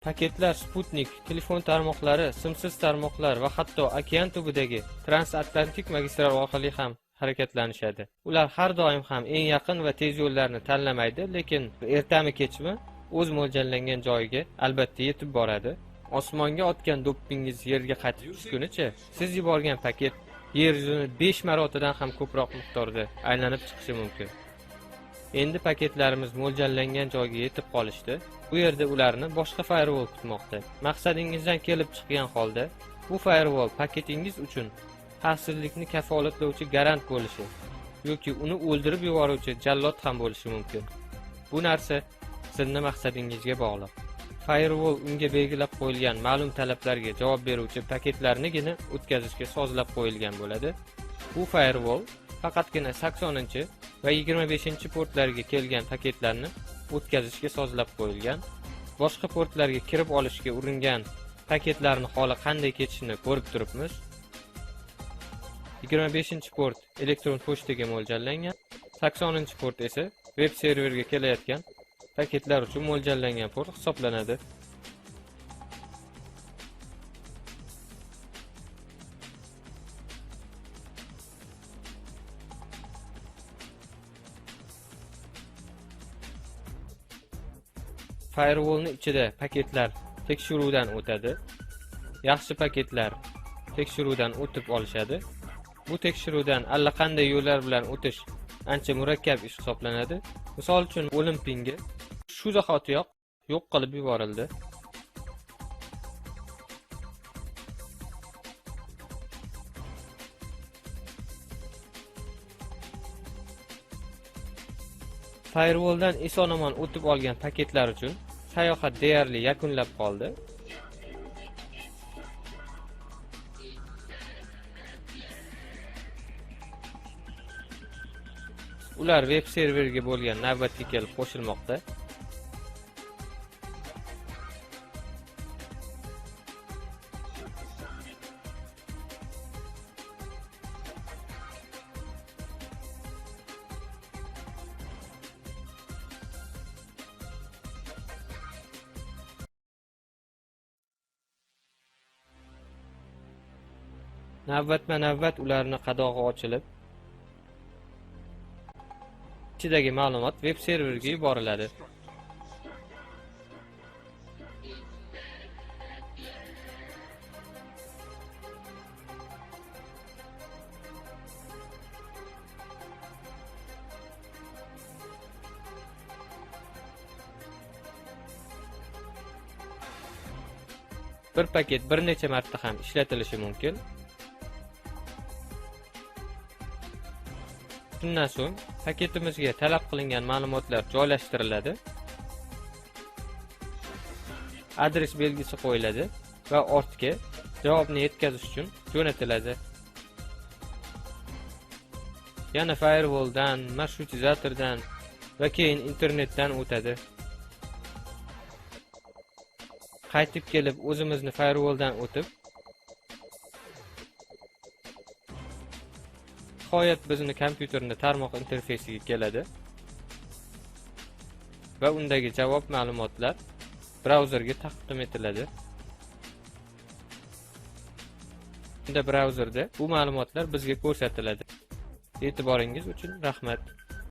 Paketlar Sputnik, telefon tarmoqlari, simsiz tarmoqlar va hatto okean tubidagi transatlantik magistral orqali ham harakatlanishadi. Ular har doim ham eng yaqin va tez yo'llarni tanlamaydi, lekin ertami kechmi o'z mo'ljallangan joyiga albatta yetib boradi. Osmonga otgan do'ppingiz yerga qaytib tushgunicha siz yuborgan paket yer yuzini 5 marotadan ham ko'proq miqdorda aylanib chiqishi mumkin. Endi paketlarimiz mo'ljallangan joyga yetib qolishdi. Bu yerda ularni boshqa firewall kutmoqda. Maqsadingizdan kelib chiqqan holda, bu firewall paketingiz uchun xavfsizlikni kafolatlovchi garant bo'lishi yoki uni o'ldirib yuboruvchi jallod ham bo'lishi mumkin. Bu narsa sizning maqsadingizga bog'liq. Firewall unga belgilab qo'yilgan ma'lum talablarga javob beruvchi paketlarnigina o'tkazishga sozlab qo'yilgan bo'ladi. Bu firewall faqatgina 80 va 25 portlarga kelgan paketlarni o'tkazishga sozlab qo'yilgan. Boshqa portlarga kirib olishga uringan paketlarning holi qanday kechishini ko'rib turibmiz. 25 port elektron pochtaga mo'ljallangan, 80 port esa web serverga kelayotgan paketlar uchun mo'ljallangan port hisoblanadi. Firewallning ichida paketlar tekshiruvdan o'tadi. Yaxshi paketlar tekshiruvdan o'tib olishadi. Bu tekshiruvdan allaqanday yo'llar bilan o'tish ancha murakkab ish hisoblanadi. Misol uchun o'lim pingi shu zahotiyoq yo'q qilib yuborildi. Firewalldan eson-omon o'tib olgan paketlar uchun sayohat deyarli yakunlab qoldi. Ular web serverga bo'lgan navbatga kelib qo'shilmoqda. Navbatma-navbat ularni qadog'i ochilib, ichidagi ma'lumot web serverga yuboriladi. Bir paket bir necha marta ham ishlatilishi mumkin. Shundan so'ng paketimizga talab qilingan ma'lumotlar joylashtiriladi. Adres belgisi qo'yiladi va ortga javobni yetkazish uchun jo'natiladi. Yana firewalldan, marshrutizatordan va keyin internetdan o'tadi. Qaytib kelib o'zimizni firewalldan o'tib, nihoyat bizni kompyuterni tarmoq interfeysiga keladi va undagi javob ma'lumotlar brauzerga taqdim etiladi. Unda brauzerda bu ma'lumotlar bizga ko'rsatiladi. E'tiboringiz uchun rahmat.